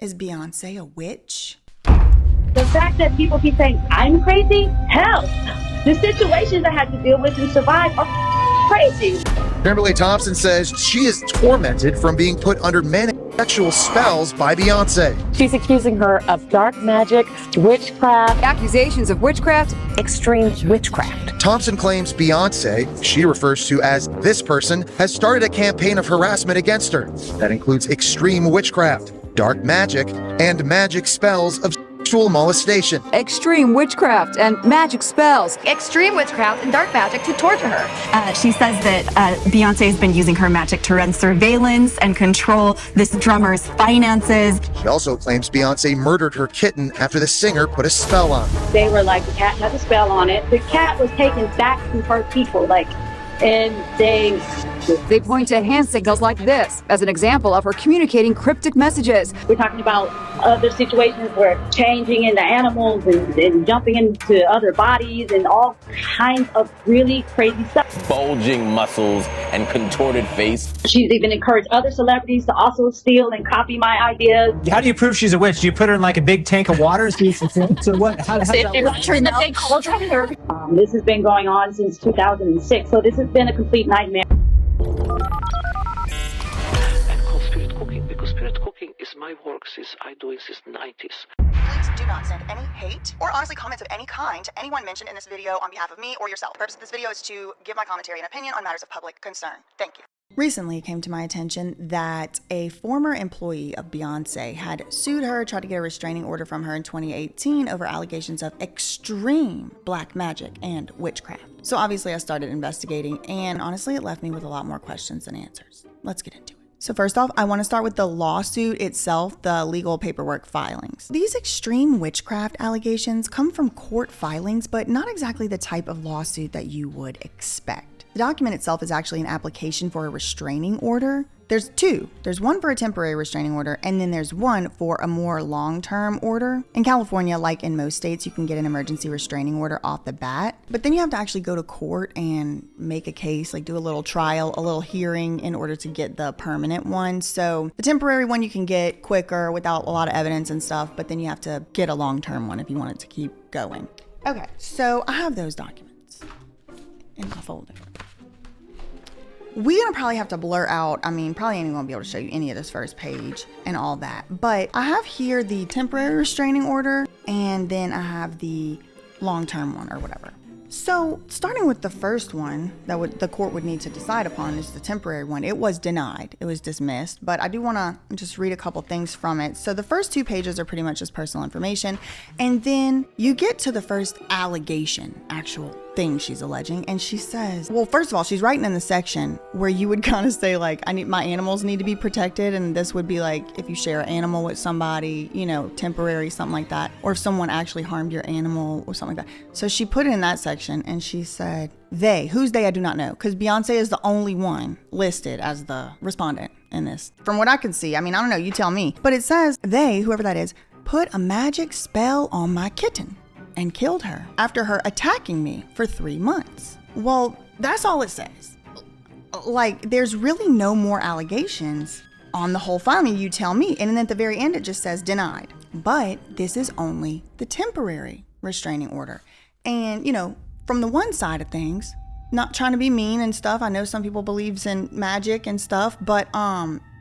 Is Beyonce a witch? The fact that people keep saying I'm crazy, hell, the situations I had to deal with and survive are crazy. Kimberly Thompson says she is tormented from being put under manic sexual spells by Beyonce. She's accusing her of dark magic, witchcraft, accusations of witchcraft, extreme witchcraft. Thompson claims Beyonce, she refers to as this person, has started a campaign of harassment against her that includes extreme witchcraft, dark magic, and magic spells of sexual molestation. Extreme witchcraft and magic spells. Extreme witchcraft and dark magic to torture her. She says that Beyonce has been using her magic to run surveillance and control this drummer's finances. She also claims Beyonce murdered her kitten after the singer put a spell on her. They were like, the cat has a spell on it. The cat was taken back to her people, and they point to hand signals like this as an example of her communicating cryptic messages. We're talking about other situations where changing into animals and jumping into other bodies and all kinds of really crazy stuff. Bulging muscles and contorted face. She's even encouraged other celebrities to also steal and copy my ideas. How do you prove she's a witch? Do you put her in like a big tank of water? So what? How does that work? This has been going on since 2006, so this has been a complete nightmare. And call spirit cooking because spirit cooking is my work since I do it since 90s. Please do not send any hate or honestly comments of any kind to anyone mentioned in this video on behalf of me or yourself. The purpose of this video is to give my commentary and opinion on matters of public concern. Thank you. Recently, it came to my attention that a former employee of Beyonce had sued her, tried to get a restraining order from her in 2018 over allegations of extreme black magic and witchcraft. So obviously I started investigating, and honestly, it left me with a lot more questions than answers. Let's get into it. So first off, I want to start with the lawsuit itself, the legal paperwork filings. These extreme witchcraft allegations come from court filings, but not exactly the type of lawsuit that you would expect. The document itself is actually an application for a restraining order. There's two. There's one for a temporary restraining order, and then there's one for a more long-term order. In California, like in most states, you can get an emergency restraining order off the bat, but then you have to actually go to court and make a case, like do a little trial, a little hearing in order to get the permanent one. So the temporary one you can get quicker without a lot of evidence and stuff, but then you have to get a long-term one if you want it to keep going. Okay, so I have those documents in my folder. We're gonna probably have to blur out, probably ain't gonna be able to show you any of this first page and all that, but I have here the temporary restraining order, and then I have the long-term one or whatever. So starting with the first one that the court would need to decide upon is the temporary one. It was denied, it was dismissed, but I do wanna just read a couple things from it. So the first 2 pages are pretty much just personal information, and then you get to the first allegation, actual thing she's alleging, and she says, well, first of all, she's writing in the section where you would kind of say like, my animals need to be protected, and this would be like if you share an animal with somebody, temporary, something like that, or if someone actually harmed your animal or something like that. So she put it in that section, and she said, who's they, I do not know, because Beyonce is the only one listed as the respondent in this. From what I can see, I don't know, you tell me, but it says they, whoever that is, put a magic spell on my kitten and killed her after her attacking me for 3 months. Well, that's all it says. Like, there's really no more allegations on the whole file. You tell me. And then at the very end, it just says denied. But this is only the temporary restraining order. And, from the one side of things, not trying to be mean and stuff, I know some people believes in magic and stuff, but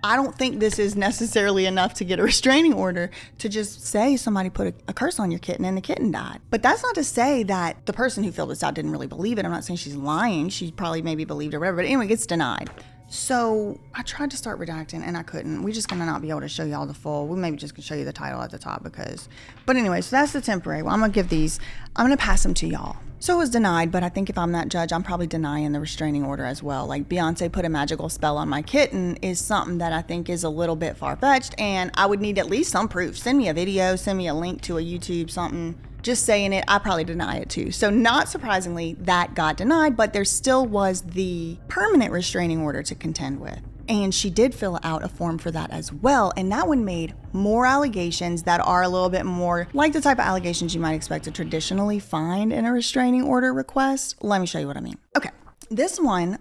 I don't think this is necessarily enough to get a restraining order to just say somebody put a curse on your kitten and the kitten died. But that's not to say that the person who filled this out didn't really believe it. I'm not saying she's lying. She probably maybe believed it or whatever, but anyway, it gets denied. So I tried to start redacting and I couldn't. We're just gonna not be able to show y'all the full. We maybe just can show you the title at the top but anyway, so that's the temporary. Well, I'm gonna pass them to y'all. So it was denied, but I think if I'm that judge, I'm probably denying the restraining order as well. Like, Beyonce put a magical spell on my kitten is something that I think is a little bit far-fetched, and I would need at least some proof. Send me a video, send me a link to a YouTube, something. Just saying it, I probably deny it too. So not surprisingly, that got denied, but there still was the permanent restraining order to contend with. And she did fill out a form for that as well. And that one made more allegations that are a little bit more like the type of allegations you might expect to traditionally find in a restraining order request. Let me show you what I mean. Okay. This one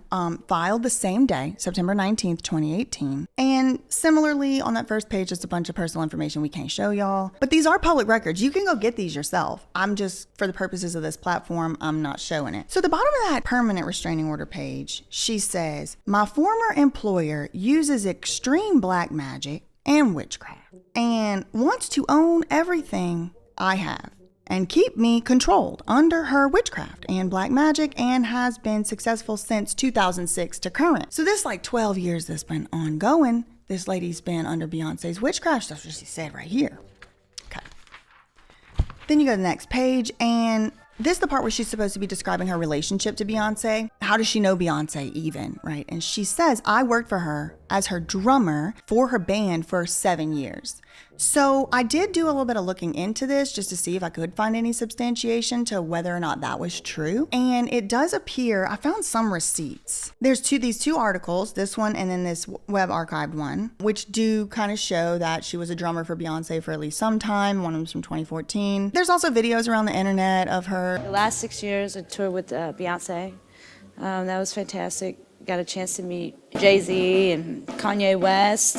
filed the same day, September 19th, 2018. And similarly, on that first page, just a bunch of personal information we can't show y'all. But these are public records. You can go get these yourself. I'm just, for the purposes of this platform, I'm not showing it. So at the bottom of that permanent restraining order page, she says, my former employer uses extreme black magic and witchcraft and wants to own everything I have and keep me controlled under her witchcraft and black magic, and has been successful since 2006 to current. So this 12 years that's been ongoing, this lady's been under Beyonce's witchcraft. That's what she said right here. Okay. Then you go to the next page, and this is the part where she's supposed to be describing her relationship to Beyonce. How does she know Beyonce even, right? And she says, I worked for her as her drummer for her band for 7 years. So I did do a little bit of looking into this just to see if I could find any substantiation to whether or not that was true. And it does appear, I found some receipts. There's these two articles, this one and then this web archived one, which do kind of show that she was a drummer for Beyonce for at least some time. One of them's from 2014. There's also videos around the internet of her. The last 6 years, I toured with Beyonce. That was fantastic. Got a chance to meet Jay-Z and Kanye West.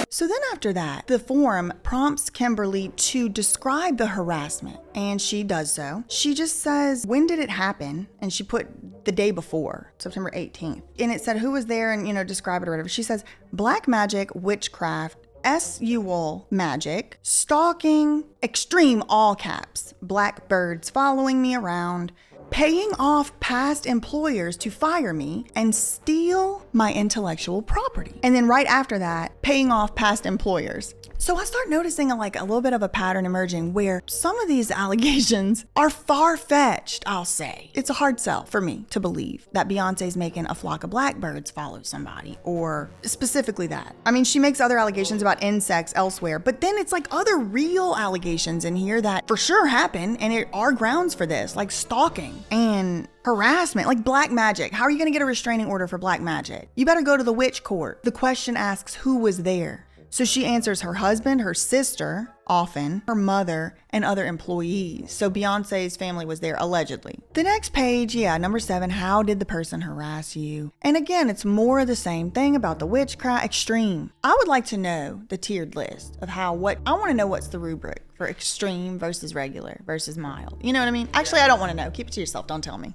So then after that, the form prompts Kimberly to describe the harassment, and she does so. She just says, when did it happen? And she put the day before, September 18th. And it said who was there and, describe it or whatever. She says, black magic, witchcraft, SUL magic, stalking, extreme all caps, black birds following me around, paying off past employers to fire me and steal my intellectual property. And then right after that, paying off past employers. So I start noticing a little bit of a pattern emerging where some of these allegations are far-fetched, I'll say. It's a hard sell for me to believe that Beyonce's making a flock of blackbirds follow somebody, or specifically that. I mean, she makes other allegations about insects elsewhere, but then it's other real allegations in here that for sure happen, and it are grounds for this, like stalking and harassment, like black magic. How are you going to get a restraining order for black magic? You better go to the witch court. The question asks who was there. So she answers her husband, her sister, often, her mother, and other employees. So Beyonce's family was there, allegedly. The next page, number 7, how did the person harass you? And again, it's more of the same thing about the witchcraft extreme. I would like to know the tiered list of I want to know what's the rubric for extreme versus regular versus mild. You know what I mean? Actually, I don't want to know. Keep it to yourself. Don't tell me.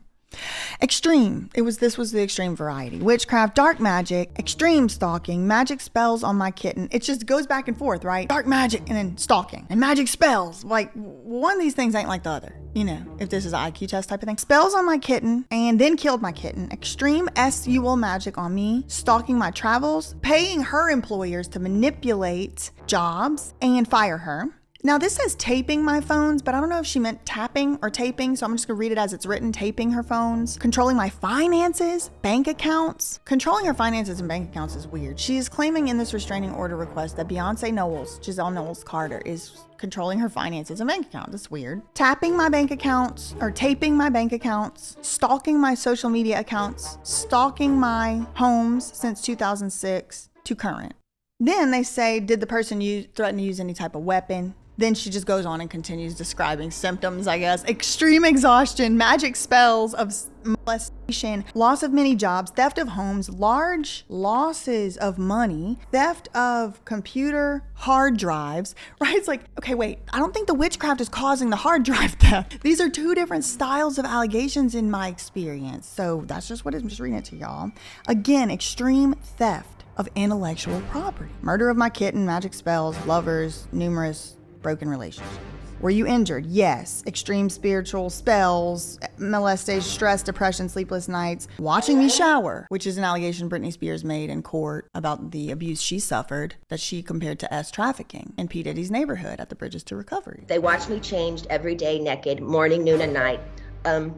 Extreme. This was the extreme variety. Witchcraft, dark magic, extreme stalking, magic spells on my kitten. It just goes back and forth, right? Dark magic and then stalking and magic spells. One of these things ain't like the other. If this is an IQ test type of thing. Spells on my kitten and then killed my kitten. Extreme SUL magic on me, stalking my travels, paying her employers to manipulate jobs and fire her. Now this says taping my phones, but I don't know if she meant tapping or taping, so I'm just gonna read it as it's written, taping her phones. Controlling my finances, bank accounts. Controlling her finances and bank accounts is weird. She is claiming in this restraining order request that Beyonce Knowles, Giselle Knowles Carter, is controlling her finances and bank account. That's weird. Tapping my bank accounts, or taping my bank accounts, stalking my social media accounts, stalking my homes since 2006 to current. Then they say, did the person threaten to use any type of weapon? Then she just goes on and continues describing symptoms, I guess. Extreme exhaustion, magic spells of molestation, loss of many jobs, theft of homes, large losses of money, theft of computer hard drives, right? It's okay, wait, I don't think the witchcraft is causing the hard drive theft. These are two different styles of allegations in my experience. So that's just what I'm just reading it to y'all. Again, extreme theft of intellectual property. Murder of my kitten, magic spells, lovers, numerous broken relationships. Were you injured? Yes. Extreme spiritual spells, molestation, stress, depression, sleepless nights, watching me shower, which is an allegation Britney Spears made in court about the abuse she suffered that she compared to trafficking in P. Diddy's neighborhood at the Bridges to Recovery. They watched me changed every day naked, morning, noon, and night.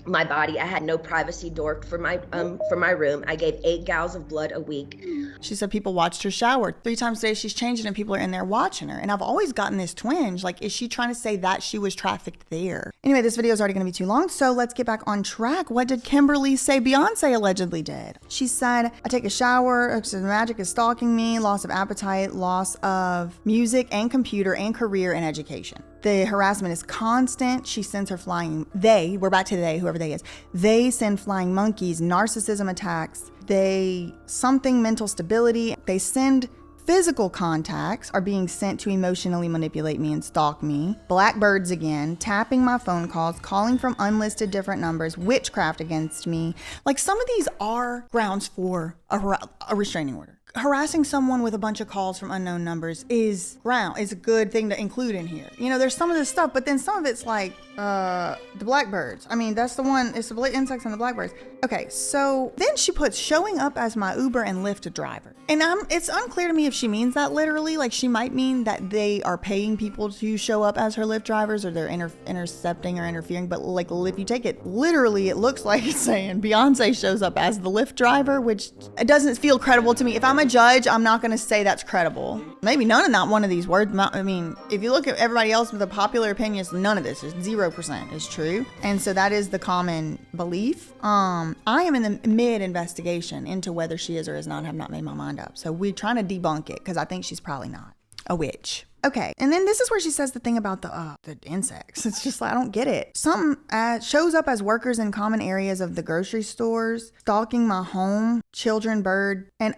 My body, I had no privacy door for my room. I gave 8 gallons of blood a week. She said people watched her shower 3 times a day. She's changing and people are in there watching her. And I've always gotten this twinge. Is she trying to say that she was trafficked there? Anyway, this video is already going to be too long, so let's get back on track. What did Kimberly say Beyonce allegedly did? She said, I take a shower, magic is stalking me, loss of appetite, loss of music and computer and career and education. The harassment is constant. She sends her flying, we're back to they, whoever they is. They send flying monkeys, narcissism attacks, mental stability. They send physical contacts are being sent to emotionally manipulate me and stalk me. Blackbirds again, tapping my phone calls, calling from unlisted different numbers, witchcraft against me. Like, some of these are grounds for a restraining order. Harassing someone with a bunch of calls from unknown numbers is a good thing to include in here. You know, there's some of this stuff, but then some of it's like the blackbirds. I mean, that's the one, it's the insects and the blackbirds. Okay, so then she puts showing up as my Uber and Lyft driver. And it's unclear to me if she means that literally. Like, she might mean that they are paying people to show up as her Lyft drivers, or they're intercepting or interfering. But like, if you take it literally, it looks like it's saying Beyonce shows up as the Lyft driver, which it doesn't feel credible to me. If I'm a judge, I'm not going to say that's credible. Maybe not one of these words. I mean, if you look at everybody else with the popular opinions, none of this is 0% is true. And so that is the common belief. I am in the mid-investigation into whether she is or is not. I have not made my mind up. So we're trying to debunk it because I think she's probably not a witch. Okay, and then this is where she says the thing about the insects. It's just like, I don't get it. Some shows up as workers in common areas of the grocery stores, stalking my home, children, bird, and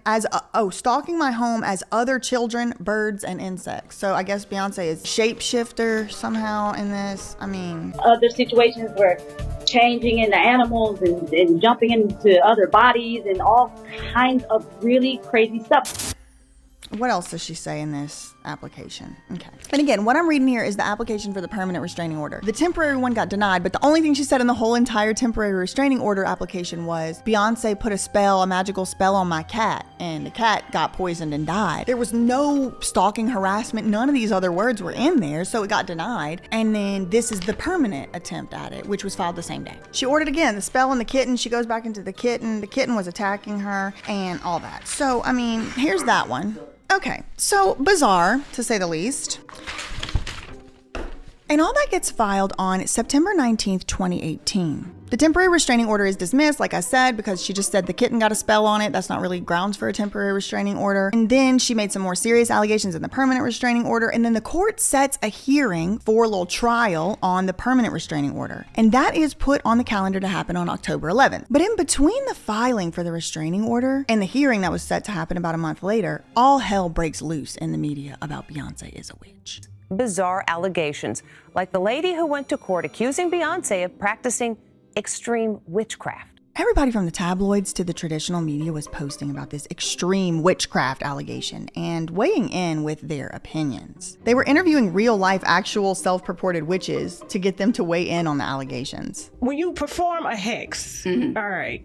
stalking my home as other children, birds, and insects. So I guess Beyonce is shapeshifter somehow in this. I mean, other situations where changing into animals and jumping into other bodies and all kinds of really crazy stuff. What else does she say in this application? Okay. And again, what I'm reading here is the application for the permanent restraining order. The temporary one got denied, but the only thing she said in the whole entire temporary restraining order application was Beyonce put a magical spell on my cat, and the cat got poisoned and died. There was no stalking, harassment, none of these other words were in there, so it got denied. And then this is the permanent attempt at it, which was filed the same day. She ordered again, the spell on the kitten. She goes back into the kitten. The kitten was attacking her and all that. So, I mean, here's that one. Okay, so bizarre, to say the least. And all that gets filed on September 19th, 2018. The temporary restraining order is dismissed, like I said, because she just said the kitten got a spell on it. That's not really grounds for a temporary restraining order. And then she made some more serious allegations in the permanent restraining order. And then the court sets a hearing for a little trial on the permanent restraining order. And that is put on the calendar to happen on October 11th. But in between the filing for the restraining order and the hearing that was set to happen about a month later, all hell breaks loose in the media about Beyonce is a witch. Bizarre allegations, like the lady who went to court accusing Beyonce of practicing extreme witchcraft. Everybody from the tabloids to the traditional media was posting about this extreme witchcraft allegation and weighing in with their opinions. They were interviewing real-life, actual self-purported witches to get them to weigh in on the allegations. When you perform a hex, all right,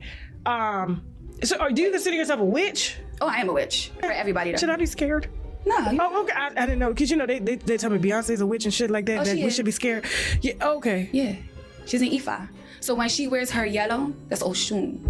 so do you consider yourself a witch? Oh, I am a witch. For everybody. Should I be scared? No. Oh, okay. I didn't know, because, you know, they tell me Beyonce's a witch and shit like that, that we should be scared. Yeah, okay. Yeah. She's an Ifa. So when she wears her yellow, that's Oshun.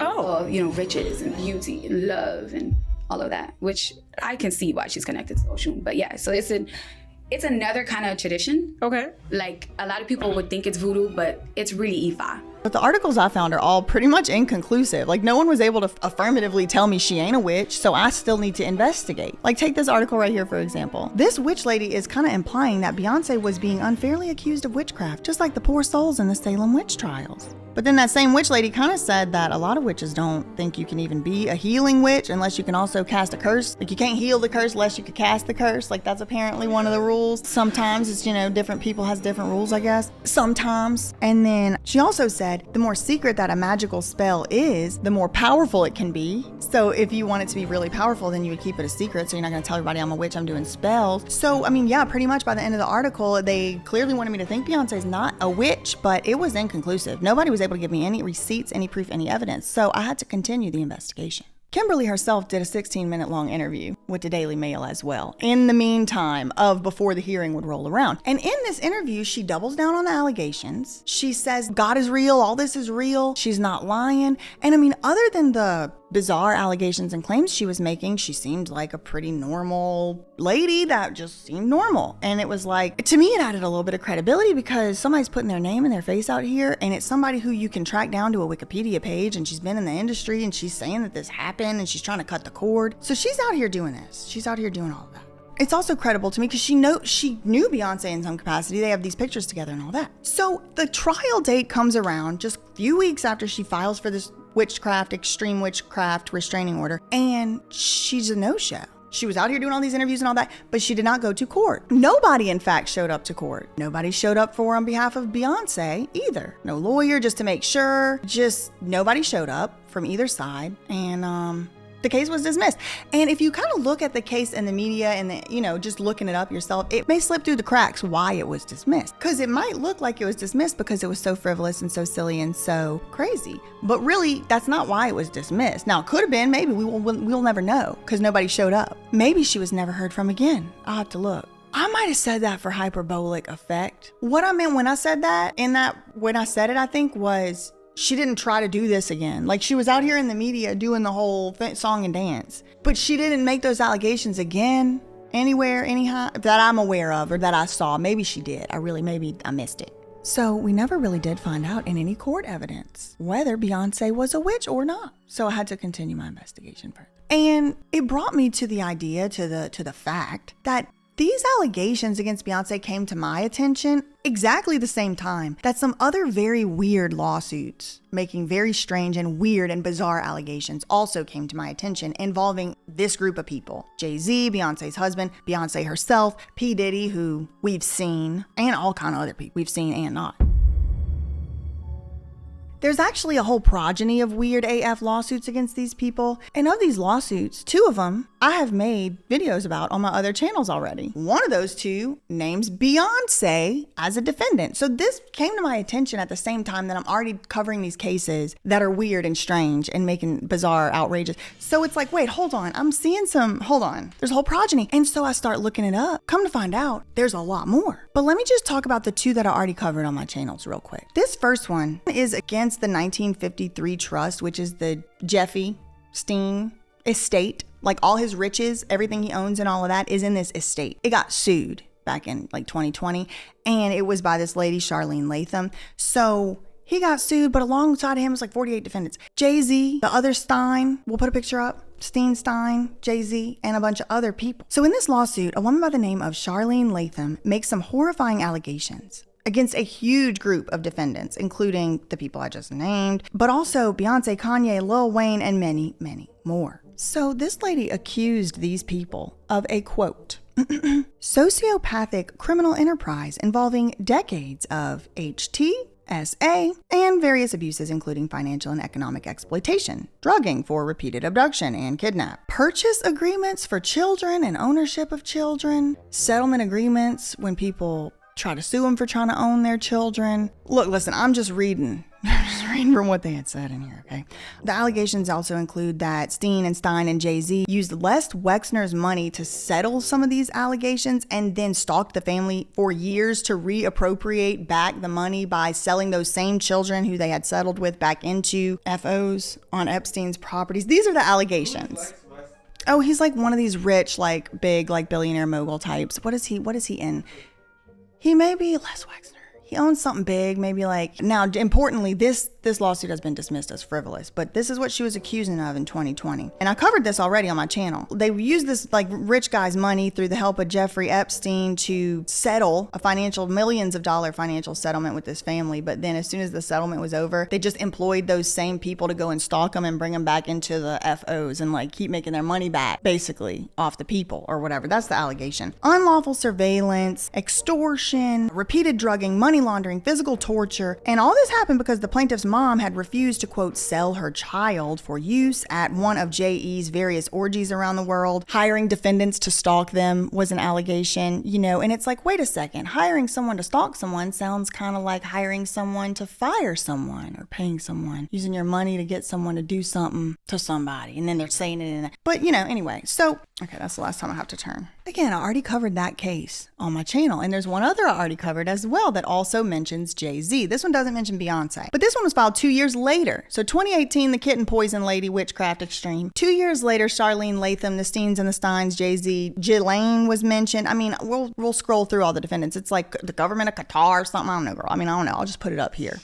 Oh. You know, riches and beauty and love and all of that, which I can see why she's connected to Oshun. But yeah, so it's another kind of tradition. Okay. Like, a lot of people would think it's voodoo, but it's really Ifa. But the articles I found are all pretty much inconclusive. Like, no one was able to affirmatively tell me she ain't a witch, so I still need to investigate. Like, take this article right here, for example. This witch lady is kind of implying that Beyonce was being unfairly accused of witchcraft, just like the poor souls in the Salem witch trials. But then that same witch lady kind of said that a lot of witches don't think you can even be a healing witch unless you can also cast a curse. Like, you can't heal the curse unless you can cast the curse. Like, that's apparently one of the rules. Sometimes it's, you know, different people has different rules, I guess. Sometimes. And then she also said the more secret that a magical spell is, the more powerful it can be. So if you want it to be really powerful, then you would keep it a secret. So you're not going to tell everybody I'm a witch, I'm doing spells. So, I mean, yeah, pretty much by the end of the article, they clearly wanted me to think Beyonce's not a witch, but it was inconclusive. Nobody was able to give me any receipts, any proof, any evidence. So I had to continue the investigation. Kimberly herself did a 16-minute long interview with the Daily Mail as well, in the meantime of before the hearing would roll around. And in this interview, she doubles down on the allegations. She says God is real, all this is real, she's not lying. And I mean, other than the bizarre allegations and claims she was making, she seemed like a pretty normal lady that just seemed normal. And it was like, to me, it added a little bit of credibility because somebody's putting their name and their face out here, and it's somebody who you can track down to a Wikipedia page, and she's been in the industry, and she's saying that this happened, and she's trying to cut the cord. So she's out here doing this. She's out here doing all of that. It's also credible to me because she knew Beyonce in some capacity. They have these pictures together and all that. So the trial date comes around just a few weeks after she files for this extreme witchcraft restraining order, and she's a no-show. She was out here doing all these interviews and all that, but she did not go to court. Nobody, in fact, showed up to court. Nobody showed up on behalf of Beyonce either. No lawyer, just to make sure. Just nobody showed up from either side, and the case was dismissed. And if you kind of look at the case in the media and just looking it up yourself, it may slip through the cracks why it was dismissed. Because it might look like it was dismissed because it was so frivolous and so silly and so crazy. But really, that's not why it was dismissed. Now, it could have been. Maybe we'll never know because nobody showed up. Maybe she was never heard from again. I'll have to look. I might have said that for hyperbolic effect. What I meant when I said that, when I said it, I think was, she didn't try to do this again. Like, she was out here in the media doing the whole song and dance, but she didn't make those allegations again anywhere, anyhow, that I'm aware of or that I saw. Maybe she did. Maybe I missed it. So we never really did find out in any court evidence whether Beyonce was a witch or not. So I had to continue my investigation further. And it brought me to the idea, to the fact that these allegations against Beyonce came to my attention exactly the same time that some other very weird lawsuits making very strange and weird and bizarre allegations also came to my attention involving this group of people. Jay-Z, Beyonce's husband, Beyonce herself, P. Diddy, who we've seen, and all kind of other people we've seen and not. There's actually a whole progeny of weird AF lawsuits against these people. And of these lawsuits, 2 of them I have made videos about on my other channels already. One of those 2 names Beyonce as a defendant. So this came to my attention at the same time that I'm already covering these cases that are weird and strange and making bizarre, outrageous. So it's like, wait, hold on. There's a whole progeny. And so I start looking it up. Come to find out, there's a lot more. But let me just talk about the 2 that I already covered on my channels real quick. This first one is against the 1953 trust, which is the Jeffrey Epstein estate. Like, all his riches, everything he owns and all of that is in this estate. It got sued back in 2020, and it was by this lady, Charlene Latham. So he got sued, but alongside of him was 48 defendants. Jay-Z, the other Stein, we'll put a picture up. Stein, Jay-Z, and a bunch of other people. So in this lawsuit, a woman by the name of Charlene Latham makes some horrifying allegations against a huge group of defendants, including the people I just named, but also Beyonce, Kanye, Lil Wayne, and many, many more. So this lady accused these people of a, quote, sociopathic criminal enterprise involving decades of HTSA and various abuses, including financial and economic exploitation, drugging for repeated abduction and kidnap, purchase agreements for children and ownership of children, settlement agreements when people try to sue them for trying to own their children. Look, listen, I'm just reading from what they had said in here, okay? The allegations also include that Stein and Jay-Z used Les Wexner's money to settle some of these allegations and then stalked the family for years to reappropriate back the money by selling those same children who they had settled with back into FOs on Epstein's properties. These are the allegations. Oh, he's like one of these rich, big, billionaire mogul types. What is he in? He may be Les Wexner. He owns something big, maybe now, importantly, this lawsuit has been dismissed as frivolous, but this is what she was accusing of in 2020. And I covered this already on my channel. They used this rich guy's money through the help of Jeffrey Epstein to settle a millions of dollar financial settlement with this family. But then as soon as the settlement was over, they just employed those same people to go and stalk them and bring them back into the FOs and keep making their money back, basically off the people or whatever. That's the allegation. Unlawful surveillance, extortion, repeated drugging, money laundering, physical torture. And all this happened because the plaintiff's mom had refused to, quote, sell her child for use at one of J.E.'s various orgies around the world. Hiring defendants to stalk them was an allegation, and it's wait a second, hiring someone to stalk someone sounds kind of like hiring someone to fire someone or paying someone, using your money to get someone to do something to somebody. And then they're saying it in but anyway, so, okay, that's the last time I have to turn. Again, I already covered that case on my channel, and there's one other I already covered as well that also mentions Jay-Z. This one doesn't mention Beyonce, but this one was filed 2 years later. So 2018, the kitten poison lady, Witchcraft Extreme. 2 years later, Charlene Latham, the Steins and the Steins, Jay-Z, Ghislaine was mentioned. We'll scroll through all the defendants. It's like the government of Qatar or something. I don't know, girl. I don't know. I'll just put it up here.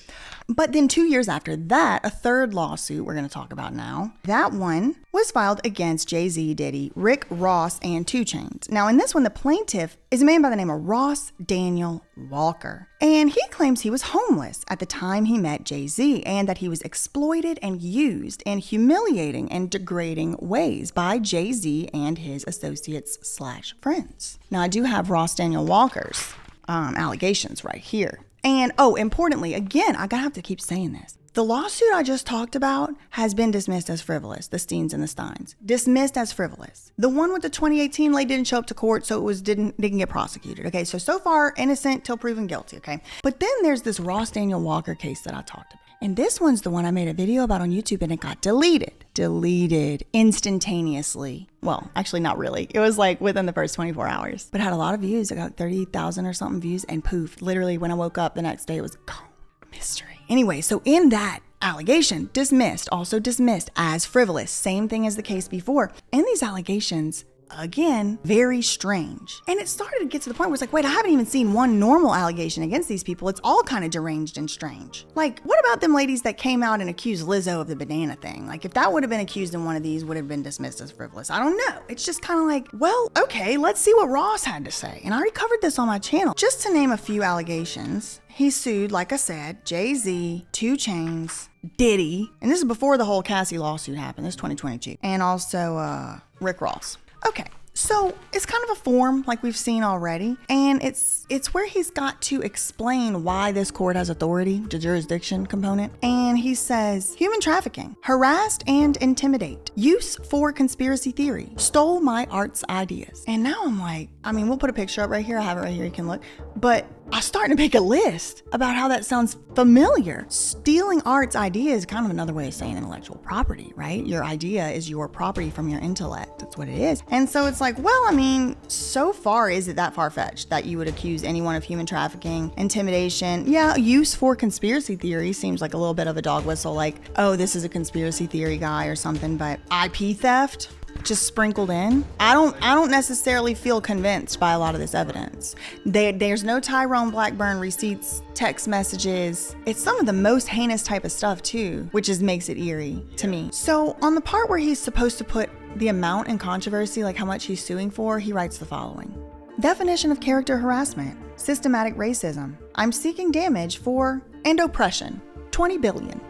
But then 2 years after that, a third lawsuit we're going to talk about now. That one was filed against Jay-Z, Diddy, Rick Ross, and 2 Chainz. Now in this one, the plaintiff is a man by the name of Ross Daniel Walker. And he claims he was homeless at the time he met Jay-Z and that he was exploited and used in humiliating and degrading ways by Jay-Z and his associates/friends. Now I do have Ross Daniel Walker's allegations right here. And importantly, again, I gotta have to keep saying this. The lawsuit I just talked about has been dismissed as frivolous, the Steens and the Steins. Dismissed as frivolous. The one with the 2018 lady didn't show up to court, so it didn't get prosecuted. Okay, so far, innocent till proven guilty, okay? But then there's this Ross Daniel Walker case that I talked about. And this one's the one I made a video about on YouTube and it got deleted. Deleted instantaneously. Well, actually not really. It was like within the first 24 hours. But it had a lot of views. It got 30,000 or something views and poof. Literally when I woke up the next day, it was gone. Mystery. Anyway, so in that allegation, dismissed, also dismissed as frivolous. Same thing as the case before. And these allegations, again, very strange. And it started to get to the point where it's like, wait, I haven't even seen one normal allegation against these people. It's all kind of deranged and strange. Like, what about them ladies that came out and accused Lizzo of the banana thing? Like, if that would have been accused in one of these, would have been dismissed as frivolous. I don't know. It's just kind of like, well, okay, let's see what Ross had to say. And I already covered this on my channel. Just to name a few allegations, he sued, like I said, Jay-Z, 2 Chainz, Diddy, and this is before the whole Cassie lawsuit happened. This is 2022. And also Rick Ross. Okay, so it's kind of a form like we've seen already, and it's where he's got to explain why this court has authority, the jurisdiction component. And he says, human trafficking, harassed and intimidate, use for conspiracy theory, stole my art's ideas. And now I'm like, I mean, we'll put a picture up right here. I have it right here, you can look. But I'm starting to make a list about how that sounds familiar. Stealing art's idea is kind of another way of saying intellectual property, right? Your idea is your property from your intellect. That's what it is. And so it's like, well, I mean, so far, is it that far-fetched that you would accuse anyone of human trafficking, intimidation? Yeah, use for conspiracy theory seems like a little bit of a dog whistle, like, oh, this is a conspiracy theory guy or something, but IP theft? Just sprinkled in. I don't necessarily feel convinced by a lot of this evidence. There's no Tyrone Blackburn receipts, text messages. It's some of the most heinous type of stuff too, which makes it eerie to me. So on the part where he's supposed to put the amount in controversy, like how much he's suing for, he writes the following. Definition of character harassment, systematic racism. I'm seeking damage for and oppression, 20 billion.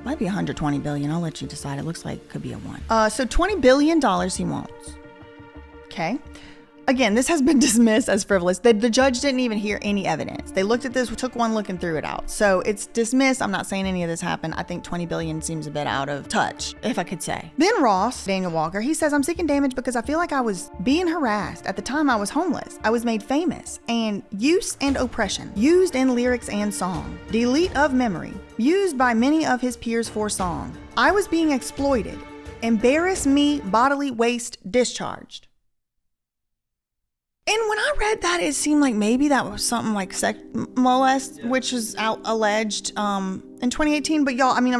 Might be 120 billion. I'll let you decide. It looks like it could be a 1. So $20 billion he wants. Okay. Again, this has been dismissed as frivolous. The judge didn't even hear any evidence. They looked at this, took one look and threw it out. So it's dismissed. I'm not saying any of this happened. I think 20 billion seems a bit out of touch, if I could say. Then Ross Daniel Walker, he says, I'm seeking damage because I feel like I was being harassed. At the time I was homeless. I was made famous. And use and oppression, used in lyrics and song. Delete of memory, used by many of his peers for song. I was being exploited. Embarrass me, bodily waste, discharged. And when I read that, it seemed like maybe that was something like molest, which was alleged in 2018. But y'all, I mean,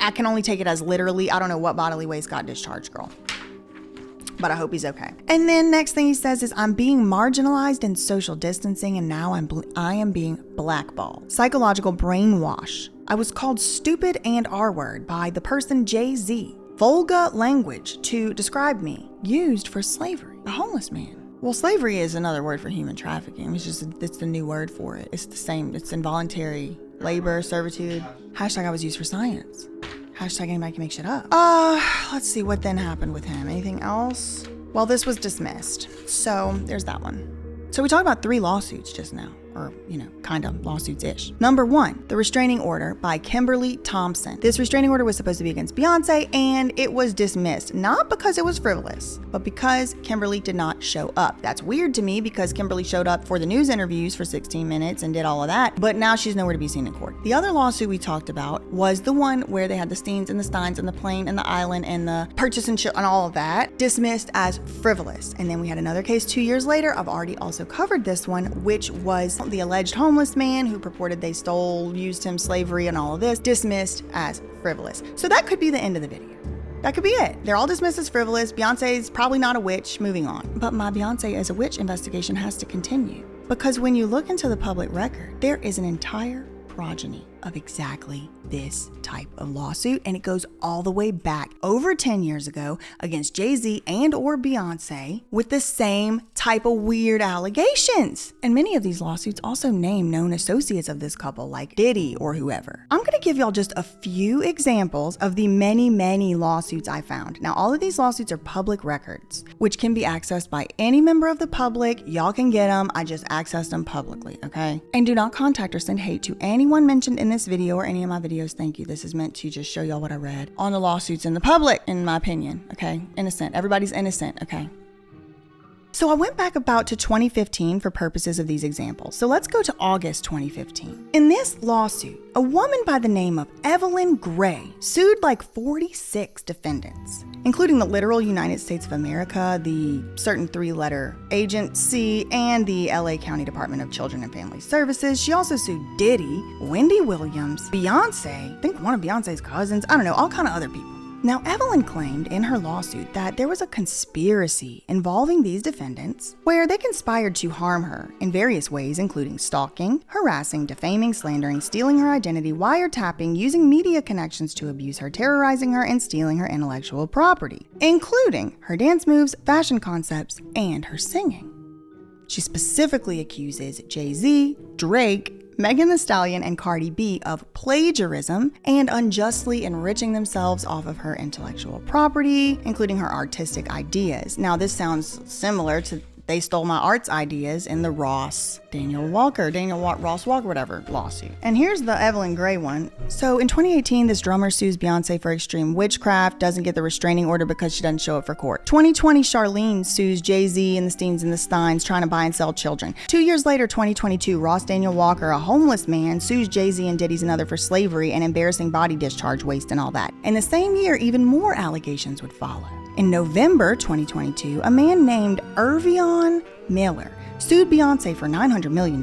I can only take it as literally. I don't know what bodily waste got discharged, girl. But I hope he's okay. And then next thing he says is, I'm being marginalized in social distancing, and now I am being blackballed. Psychological brainwash. I was called stupid and R-word by the person Jay-Z. Vulgar language to describe me, used for slavery. A homeless man. Well, slavery is another word for human trafficking. It's the new word for it. It's the same. It's involuntary labor, servitude. Hashtag I was used for science. Hashtag anybody can make shit up. Let's see what then happened with him. Anything else? Well, this was dismissed. So there's that one. So we talked about 3 lawsuits just now. Or, kind of lawsuits-ish. Number 1, the restraining order by Kimberly Thompson. This restraining order was supposed to be against Beyonce, and it was dismissed, not because it was frivolous, but because Kimberly did not show up. That's weird to me because Kimberly showed up for the news interviews for 16 minutes and did all of that, but now she's nowhere to be seen in court. The other lawsuit we talked about was the one where they had the Steens and the Steins and the plane and the island and the purchase and and all of that, dismissed as frivolous. And then we had another case 2 years later. I've already also covered this one, which was the alleged homeless man who purported they stole, used him, slavery, and all of this, dismissed as frivolous. So that could be the end of the video. That could be it. They're all dismissed as frivolous. Beyonce's probably not a witch. Moving on. But my Beyonce as a witch investigation has to continue. Because when you look into the public record, there is an entire progeny of exactly this type of lawsuit, and it goes all the way back over 10 years ago against Jay-Z and or Beyonce with the same type of weird allegations. And many of these lawsuits also name known associates of this couple like Diddy or whoever. I'm gonna give y'all just a few examples of the many lawsuits I found. Now, all of these lawsuits are public records, which can be accessed by any member of the public. Y'all can get them. I just accessed them publicly, okay? And do not contact or send hate to anyone mentioned in this video or any of my videos. Thank you. This is meant to just show y'all what I read on the lawsuits in the public, in my opinion, okay? Innocent. Everybody's innocent, okay? So I went back about to 2015 for purposes of these examples. So let's go to August 2015. In this lawsuit, a woman by the name of Evelyn Gray sued like 46 defendants, including the literal United States of America, the certain 3-letter agency, and the LA County Department of Children and Family Services. She also sued Diddy, Wendy Williams, Beyonce, I think one of Beyonce's cousins, I don't know, all kind of other people. Now, Evelyn claimed in her lawsuit that there was a conspiracy involving these defendants where they conspired to harm her in various ways, including stalking, harassing, defaming, slandering, stealing her identity, wiretapping, using media connections to abuse her, terrorizing her, and stealing her intellectual property, including her dance moves, fashion concepts, and her singing. She specifically accuses Jay-Z, Drake, Megan Thee Stallion, and Cardi B of plagiarism and unjustly enriching themselves off of her intellectual property, including her artistic ideas. Now, this sounds similar to they stole my arts ideas in the Ross Walker, whatever lawsuit. And here's the Evelyn Gray one. So in 2018, this drummer sues Beyonce for extreme witchcraft, doesn't get the restraining order because she doesn't show up for court. 2020, Charlene sues Jay-Z and the Steens and the Steins trying to buy and sell children. 2 years later, 2022, Ross Daniel Walker, a homeless man, sues Jay-Z and Diddy's another for slavery and embarrassing body discharge, waste, and all that. And the same year, even more allegations would follow. In November 2022, a man named Irvion Miller sued Beyonce for $900 million,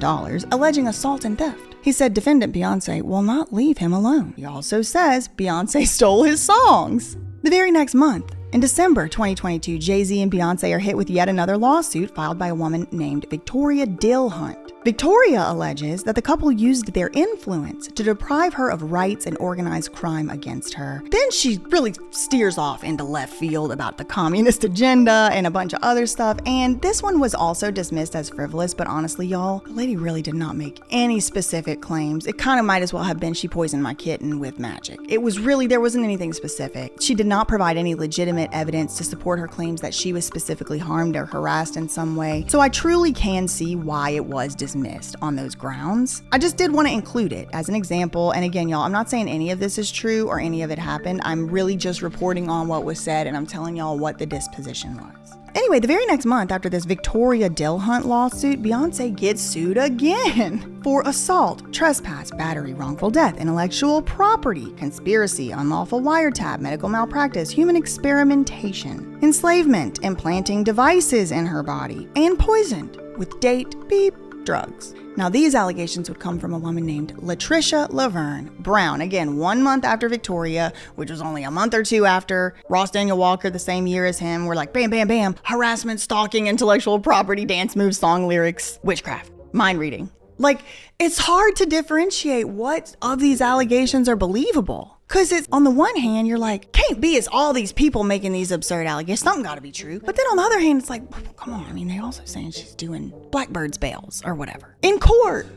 alleging assault and theft. He said defendant Beyonce will not leave him alone. He also says Beyonce stole his songs. The very next month, in December 2022, Jay-Z and Beyonce are hit with yet another lawsuit filed by a woman named Victoria Dillhunt. Victoria alleges that the couple used their influence to deprive her of rights and organized crime against her. Then she really steers off into left field about the communist agenda and a bunch of other stuff, and this one was also dismissed as frivolous, but honestly, y'all, the lady really did not make any specific claims. It kind of might as well have been she poisoned my kitten with magic. It was really, there wasn't anything specific. She did not provide any legitimate evidence to support her claims that she was specifically harmed or harassed in some way, so I truly can see why it was dismissed on those grounds. I just did want to include it as an example. And again, y'all, I'm not saying any of this is true or any of it happened. I'm really just reporting on what was said and I'm telling y'all what the disposition was. Anyway, the very next month after this Victoria Dillhunt lawsuit, Beyonce gets sued again for assault, trespass, battery, wrongful death, intellectual property, conspiracy, unlawful wiretap, medical malpractice, human experimentation, enslavement, implanting devices in her body, and poisoned with date beep drugs. Now, these allegations would come from a woman named Latricia Laverne Brown. Again, 1 month after Victoria, which was only a month or two after Ross Daniel Walker, the same year as him. We're like, bam, bam, bam. Harassment, stalking, intellectual property, dance moves, song lyrics, witchcraft, mind reading. Like, it's hard to differentiate what of these allegations are believable. Because it's, on the one hand, you're like, can't be, it's all these people making these absurd allegations. Something got to be true. But then on the other hand, it's like, come on. I mean, they also saying she's doing blackbird's bails or whatever. In court,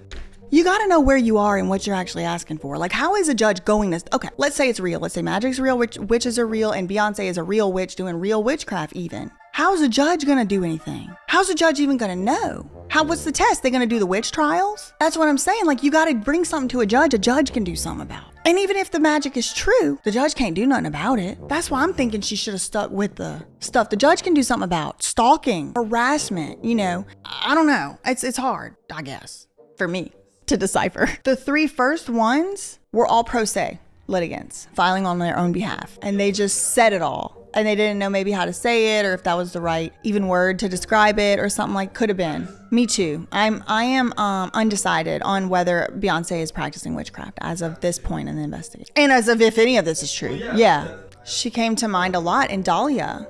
you got to know where you are and what you're actually asking for. Like, how is a judge going to, okay, let's say it's real. Let's say magic's real, witches are real, and Beyonce is a real witch doing real witchcraft even. How's a judge going to do anything? How's a judge even going to know? What's the test? They going to do the witch trials? That's what I'm saying. Like, you got to bring something to a judge can do something about. And even if the magic is true, the judge can't do nothing about it. That's why I'm thinking she should have stuck with the stuff the judge can do something about. Stalking, harassment, you know, I don't know. It's hard, I guess, for me to decipher. The 3 first ones were all pro se litigants filing on their own behalf. And they just said it all. And they didn't know maybe how to say it or if that was the right even word to describe it or something like could have been. Me too. I am undecided on whether Beyonce is practicing witchcraft as of this point in the investigation. And as of if any of this is true. Yeah. She came to mind a lot in Dahlia.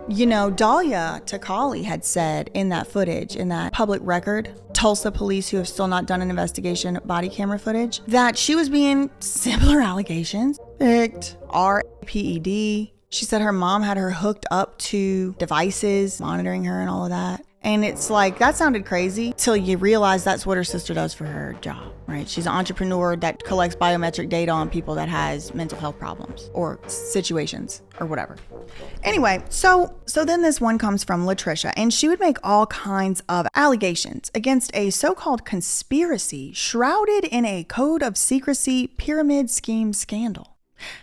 You know, Dahlia Takali had said in that footage, in that public record, Tulsa police who have still not done an investigation body camera footage, that she was being similar allegations. Picked RAPED. She said her mom had her hooked up to devices, monitoring her and all of that. And it's like, that sounded crazy till you realize that's what her sister does for her job, right? She's an entrepreneur that collects biometric data on people that has mental health problems or situations or whatever. Anyway, so then this one comes from Latricia, and she would make all kinds of allegations against a so-called conspiracy shrouded in a code of secrecy pyramid scheme scandal.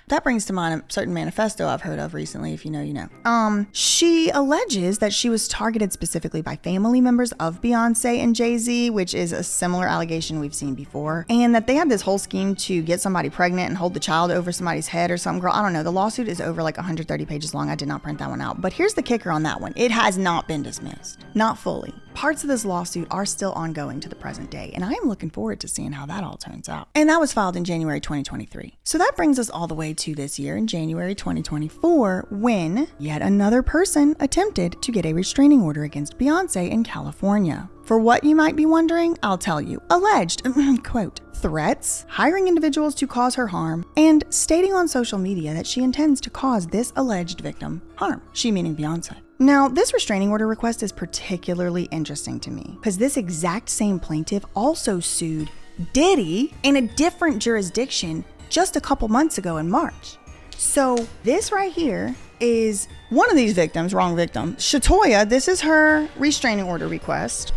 That brings to mind a certain manifesto I've heard of recently, if you know, you know. She alleges that she was targeted specifically by family members of Beyonce and Jay-Z, which is a similar allegation we've seen before, and that they had this whole scheme to get somebody pregnant and hold the child over somebody's head or something. Girl, I don't know. The lawsuit is over like 130 pages long. I did not print that one out. But here's the kicker on that one. It has not been dismissed. Not fully. Parts of this lawsuit are still ongoing to the present day, and I am looking forward to seeing how that all turns out. And that was filed in January 2023. So that brings us all the way to this year in January 2024, when yet another person attempted to get a restraining order against Beyonce in California. For what you might be wondering, I'll tell you. Alleged, quote, threats, hiring individuals to cause her harm, and stating on social media that she intends to cause this alleged victim harm. She meaning Beyonce. Now, this restraining order request is particularly interesting to me because this exact same plaintiff also sued Diddy in a different jurisdiction just a couple months ago in March. So this right here is one of these victims, wrong victim. Shatoya, this is her restraining order request.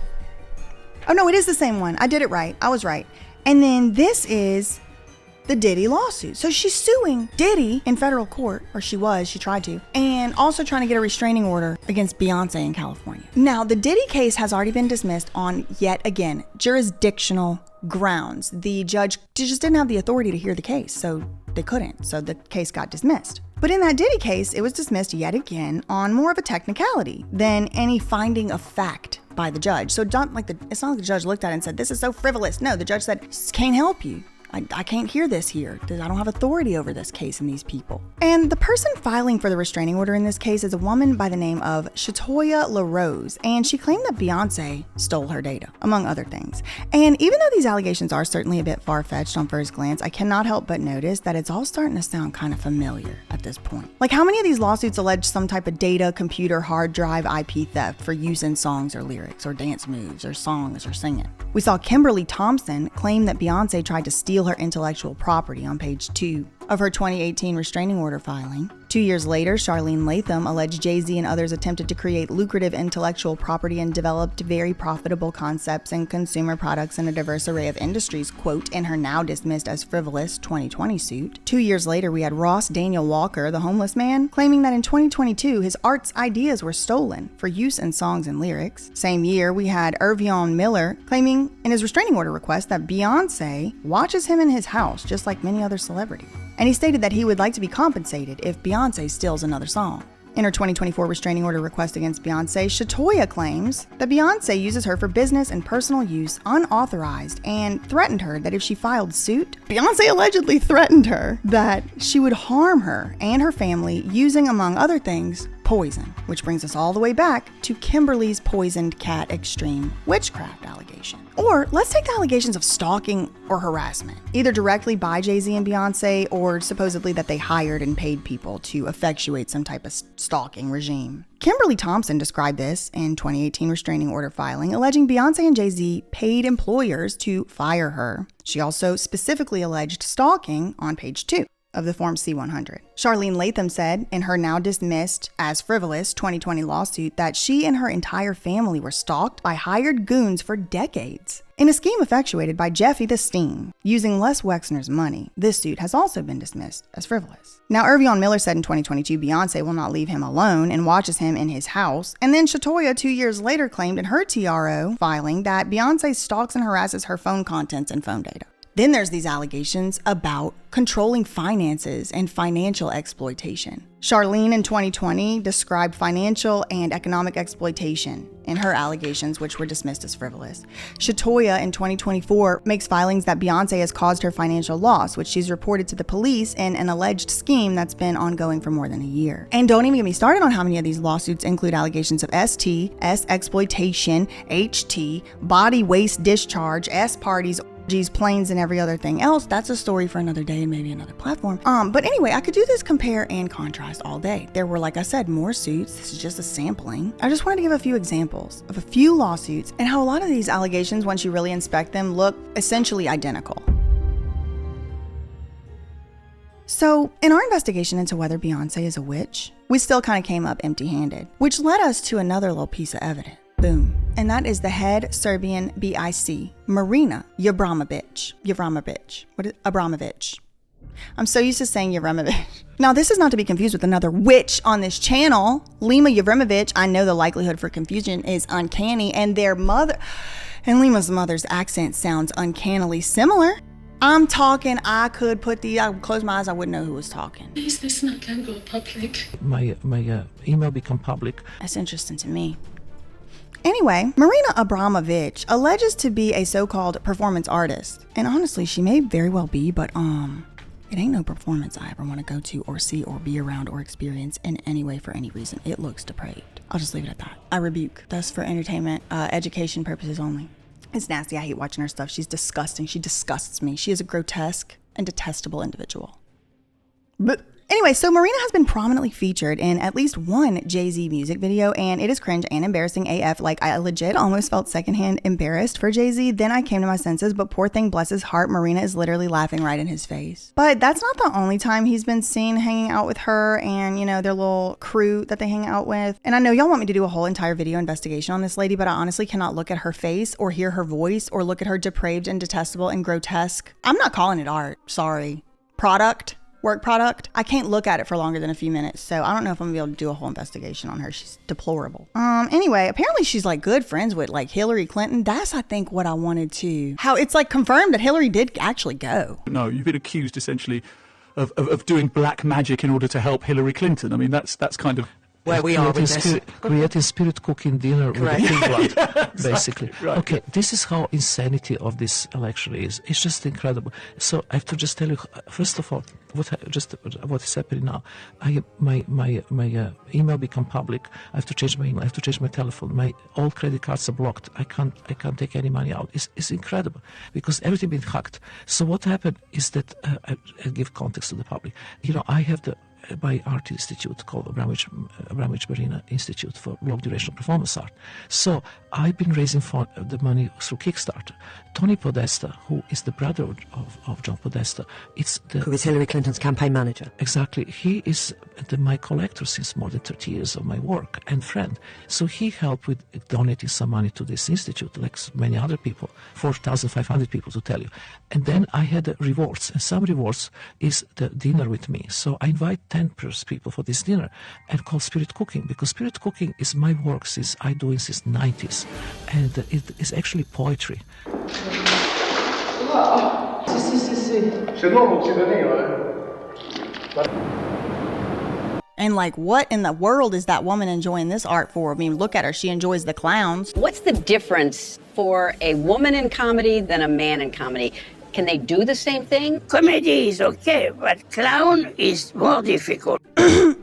Oh no, it is the same one. I did it right. I was right. And then this is the Diddy lawsuit. So she's suing Diddy in federal court, or she tried to, and also trying to get a restraining order against Beyonce in California. Now, the Diddy case has already been dismissed on, yet again, jurisdictional grounds. The judge just didn't have the authority to hear the case, so they couldn't. So the case got dismissed. But in that Diddy case, it was dismissed yet again on more of a technicality than any finding of fact by the judge. So it's not like the judge looked at it and said, this is so frivolous. No, the judge said, can't help you. I can't hear this here. I don't have authority over this case and these people. And the person filing for the restraining order in this case is a woman by the name of Shatoya LaRose, and she claimed that Beyonce stole her data, among other things. And even though these allegations are certainly a bit far-fetched on first glance, I cannot help but notice that it's all starting to sound kind of familiar at this point. Like, how many of these lawsuits allege some type of data, computer, hard drive, IP theft for use in songs or lyrics or dance moves or songs or singing? We saw Kimberly Thompson claim that Beyonce tried to steal her intellectual property on page 2 of her 2018 restraining order filing. 2 years later, Charlene Latham alleged Jay-Z and others attempted to create lucrative intellectual property and developed very profitable concepts and consumer products in a diverse array of industries, quote, in her now dismissed as Frivolous 2020 suit. 2 years later, we had Ross Daniel Walker, the homeless man, claiming that in 2022, his art's ideas were stolen for use in songs and lyrics. Same year, we had Irvion Miller claiming in his restraining order request that Beyonce watches him in his house, just like many other celebrities. And he stated that he would like to be compensated if Beyonce steals another song. In her 2024 restraining order request against Beyonce, Shatoya claims that Beyonce uses her for business and personal use unauthorized and threatened her that if she filed suit, Beyonce allegedly threatened her that she would harm her and her family using, among other things, poison, which brings us all the way back to Kimberly's poisoned cat extreme witchcraft allegation. Or let's take the allegations of stalking or harassment, either directly by Jay-Z and Beyonce or supposedly that they hired and paid people to effectuate some type of stalking regime. Kimberly Thompson described this in 2018 restraining order filing, alleging Beyonce and Jay-Z paid employers to fire her. She also specifically alleged stalking on page 2 of the Form C-100. Charlene Latham said in her now dismissed as Frivolous 2020 lawsuit that she and her entire family were stalked by hired goons for decades. In a scheme effectuated by Jeffy the Steen, using Les Wexner's money, this suit has also been dismissed as frivolous. Now, Irvion Miller said in 2022 Beyonce will not leave him alone and watches him in his house. And then Shatoya 2 years later claimed in her TRO filing that Beyonce stalks and harasses her phone contents and phone data. Then there's these allegations about controlling finances and financial exploitation. Charlene in 2020 described financial and economic exploitation in her allegations, which were dismissed as frivolous. Shatoya in 2024 makes filings that Beyonce has caused her financial loss, which she's reported to the police in an alleged scheme that's been ongoing for more than a year. And don't even get me started on how many of these lawsuits include allegations of ST, S exploitation, HT, body waste discharge, S parties, G's, planes, and every other thing else. That's a story for another day and maybe another platform. But anyway, I could do this compare and contrast all day. There were, like I said, more suits. This is just a sampling. I just wanted to give a few examples of a few lawsuits and how a lot of these allegations, once you really inspect them, look essentially identical. So, in our investigation into whether Beyonce is a witch, we still kind of came up empty-handed, which led us to another little piece of evidence. Boom. And that is the head Serbian BIC, Marina Abramovic. What is Abramovic? I'm so used to saying Abramovic. Now, this is not to be confused with another witch on this channel, Lima Abramovic. I know the likelihood for confusion is uncanny, and Lima's mother's accent sounds uncannily similar. I'm talking, I could close my eyes, I wouldn't know who was talking. Please listen, I can't go public. My email become public. That's interesting to me. Anyway, Marina Abramovic alleges to be a so-called performance artist. And honestly, she may very well be, but it ain't no performance I ever want to go to or see or be around or experience in any way for any reason. It looks depraved. I'll just leave it at that. I rebuke. Thus for entertainment, education purposes only. It's nasty. I hate watching her stuff. She's disgusting. She disgusts me. She is a grotesque and detestable individual. But anyway, so Marina has been prominently featured in at least one Jay-Z music video, and it is cringe and embarrassing AF. Like, I legit almost felt secondhand embarrassed for Jay-Z. Then I came to my senses, but poor thing, bless his heart, Marina is literally laughing right in his face. But that's not the only time he's been seen hanging out with her and, you know, their little crew that they hang out with. And I know y'all want me to do a whole entire video investigation on this lady, but I honestly cannot look at her face or hear her voice or look at her depraved and detestable and grotesque. I'm not calling it art. Sorry. Work product. I can't look at it for longer than a few minutes, so I don't know if I'm gonna be able to do a whole investigation on her. She's deplorable. Anyway, apparently she's like good friends with like Hillary Clinton. That's, I think, what I wanted to, how it's like confirmed that Hillary did actually go. No, you've been accused essentially of doing black magic in order to help Hillary Clinton. I mean, that's kind of where we are with this. Creating spirit cooking dinner with the blood, basically. Right. Okay, this is how insanity of this election is. It's just incredible. So I have to just tell you, first of all, what is happening now. My email become public. I have to change my email. I have to change my telephone. All credit cards are blocked. I can't take any money out. It's incredible because everything been hacked. So what happened is that I give context to the public. You know, I have my art institute called Abramovic Marina Institute for Long Duration Performance Art. So I've been raising the money through Kickstarter. Tony Podesta, who is the brother of John Podesta, who is Hillary Clinton's campaign manager. Exactly. He is my collector since more than 30 years of my work and friend. So he helped with donating some money to this institute, like many other people, 4,500 people to tell you. And then I had rewards, and some rewards is the dinner with me. So I invite 10 people for this dinner and call spirit cooking, because spirit cooking is my work since I do it since 90s, and it is actually poetry. And like, what in the world is that woman enjoying this art for? I mean, look at her. She enjoys the clowns. What's the difference for a woman in comedy than a man in comedy? Can they do the same thing? Comedy is okay, but clown is more difficult.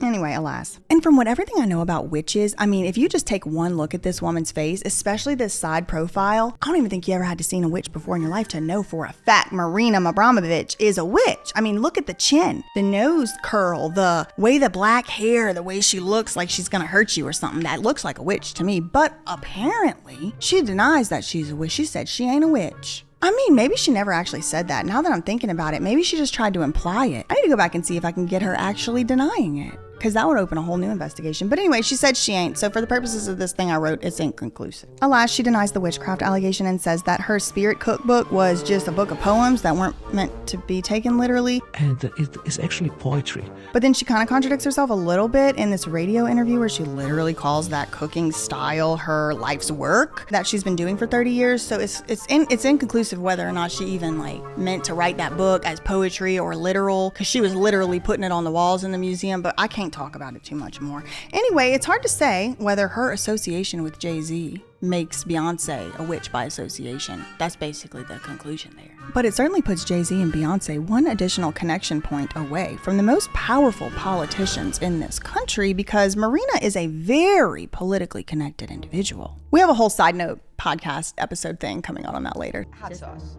Anyway, alas. And from everything I know about witches, I mean, if you just take one look at this woman's face, especially this side profile, I don't even think you ever had to see a witch before in your life to know for a fact Marina Abramovic is a witch. I mean, look at the chin, the nose curl, the way the black hair, the way she looks like she's gonna hurt you or something. That looks like a witch to me. But apparently, she denies that she's a witch. She said she ain't a witch. I mean, maybe she never actually said that. Now that I'm thinking about it, maybe she just tried to imply it. I need to go back and see if I can get her actually denying it. because that would open a whole new investigation. But anyway, she said she ain't. So for the purposes of this thing I wrote, it's inconclusive. Alas, she denies the witchcraft allegation and says that her spirit cookbook was just a book of poems that weren't meant to be taken literally. And it is actually poetry. But then she kind of contradicts herself a little bit in this radio interview where she literally calls that cooking style her life's work that she's been doing for 30 years. So it's inconclusive whether or not she even meant to write that book as poetry or literal, because she was literally putting it on the walls in the museum, but I can't talk about it too much more. Anyway, it's hard to say whether her association with Jay-Z makes Beyonce a witch by association. That's basically the conclusion there. But it certainly puts Jay-Z and Beyonce one additional connection point away from the most powerful politicians in this country, because Marina is a very politically connected individual. We have a whole side note podcast episode thing coming out on that later. Hot sauce.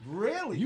Really?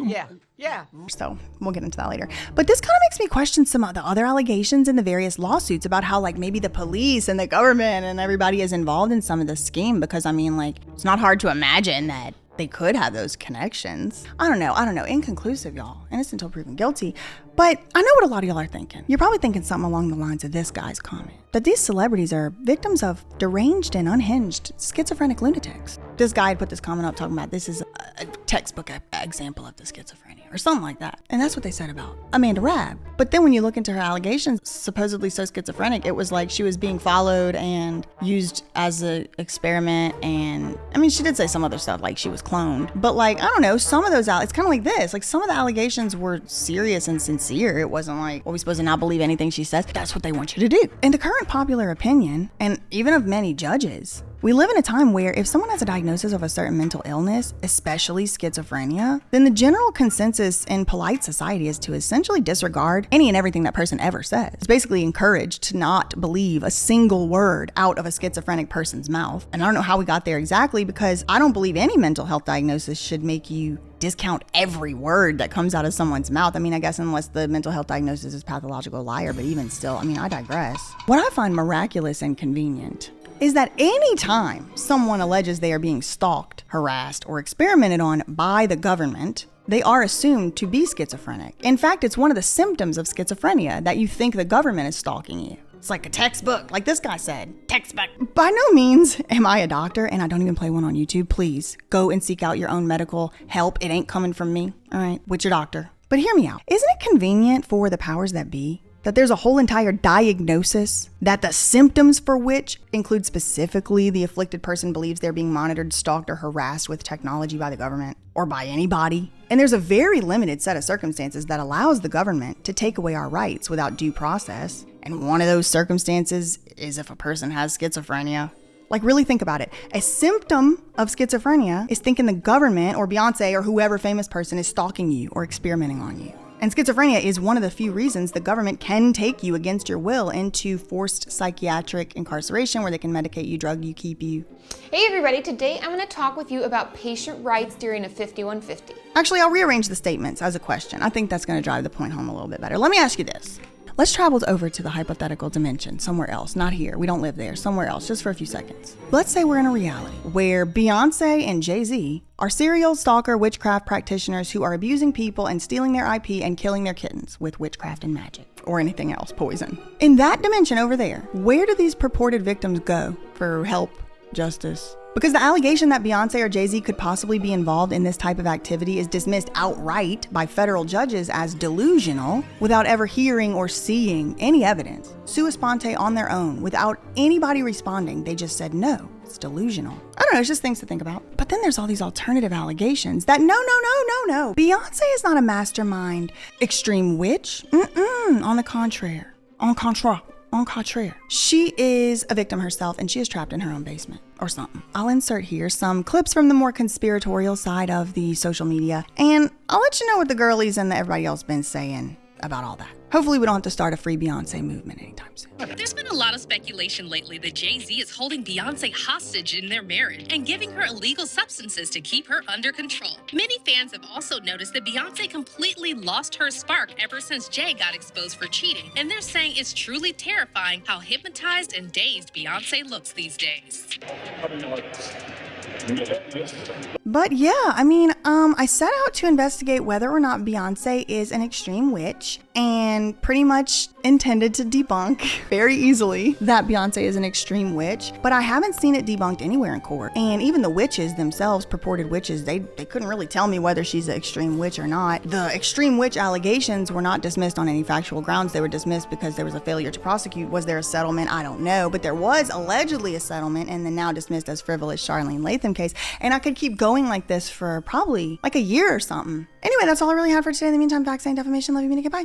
Yeah. So we'll get into that later. But this kind of makes me question some of the other allegations in the various lawsuits about how maybe the police and the government and everybody is involved in some of this scheme, because it's not hard to imagine that they could have those connections. I don't know. Inconclusive, y'all. Innocent until proven guilty. But I know what a lot of y'all are thinking. You're probably thinking something along the lines of this guy's comment, that these celebrities are victims of deranged and unhinged schizophrenic lunatics. This guy had put this comment up talking about this is a textbook example of the schizophrenia or something like that. And that's what they said about Amanda Rabb. But then when you look into her allegations, supposedly so schizophrenic, it was like she was being followed and used as an experiment. And she did say some other stuff, like she was cloned. But I don't know, some of those it's kind of like this. Some of the allegations were serious and sincere. It wasn't like, well, we're supposed to not believe anything she says. That's what they want you to do. In the current popular opinion, and even of many judges, we live in a time where if someone has a diagnosis of a certain mental illness, especially schizophrenia, then the general consensus in polite society is to essentially disregard any and everything that person ever says. It's basically encouraged to not believe a single word out of a schizophrenic person's mouth. And I don't know how we got there exactly, because I don't believe any mental health diagnosis should make you discount every word that comes out of someone's mouth. I guess unless the mental health diagnosis is pathological liar, but even still, I digress. What I find miraculous and convenient is that any time someone alleges they are being stalked, harassed, or experimented on by the government, they are assumed to be schizophrenic. In fact, it's one of the symptoms of schizophrenia that you think the government is stalking you. It's like a textbook, like this guy said, textbook. By no means am I a doctor, and I don't even play one on YouTube. Please go and seek out your own medical help. It ain't coming from me, all right, with your doctor. But hear me out. Isn't it convenient for the powers that be that there's a whole entire diagnosis that the symptoms for which include specifically the afflicted person believes they're being monitored, stalked, or harassed with technology by the government or by anybody? And there's a very limited set of circumstances that allows the government to take away our rights without due process. And one of those circumstances is if a person has schizophrenia. Really think about it. A symptom of schizophrenia is thinking the government or Beyonce or whoever famous person is stalking you or experimenting on you. And schizophrenia is one of the few reasons the government can take you against your will into forced psychiatric incarceration, where they can medicate you, drug you, keep you. Hey everybody, today I'm going to talk with you about patient rights during a 5150. Actually, I'll rearrange the statements as a question. I think that's going to drive the point home a little bit better. Let me ask you this. Let's travel over to the hypothetical dimension, somewhere else, not here. We don't live there, somewhere else, just for a few seconds. Let's say we're in a reality where Beyonce and Jay-Z are serial stalker witchcraft practitioners who are abusing people and stealing their IP and killing their kittens with witchcraft and magic, or anything else, poison. In that dimension over there, where do these purported victims go for help, justice? Because the allegation that Beyonce or Jay-Z could possibly be involved in this type of activity is dismissed outright by federal judges as delusional without ever hearing or seeing any evidence. Sua sponte on their own, without anybody responding, they just said, no, it's delusional. I don't know, it's just things to think about. But then there's all these alternative allegations that no. Beyonce is not a mastermind, extreme witch. On the contrary. En contraire. She is a victim herself, and she is trapped in her own basement or something. I'll insert here some clips from the more conspiratorial side of the social media, and I'll let you know what the girlies and everybody else been saying about all that. Hopefully we don't have to start a free Beyonce movement anytime soon. There's been a lot of speculation lately that Jay-Z is holding Beyonce hostage in their marriage and giving her illegal substances to keep her under control. Many fans have also noticed that Beyonce completely lost her spark ever since Jay got exposed for cheating, and they're saying it's truly terrifying how hypnotized and dazed Beyonce looks these days. But yeah, I mean, I set out to investigate whether or not Beyonce is an extreme witch, and pretty much intended to debunk very easily that Beyonce is an extreme witch, but I haven't seen it debunked anywhere in court. And even the witches themselves, purported witches, they couldn't really tell me whether she's an extreme witch or not. The extreme witch allegations were not dismissed on any factual grounds. They were dismissed because there was a failure to prosecute. Was there a settlement? I don't know, but there was allegedly a settlement in the now dismissed as frivolous Charlene Latham case. And I could keep going like this for probably like a year or something. Anyway, that's all I really had for today. In the meantime, fact, saying defamation. Love you, mean it. Goodbye.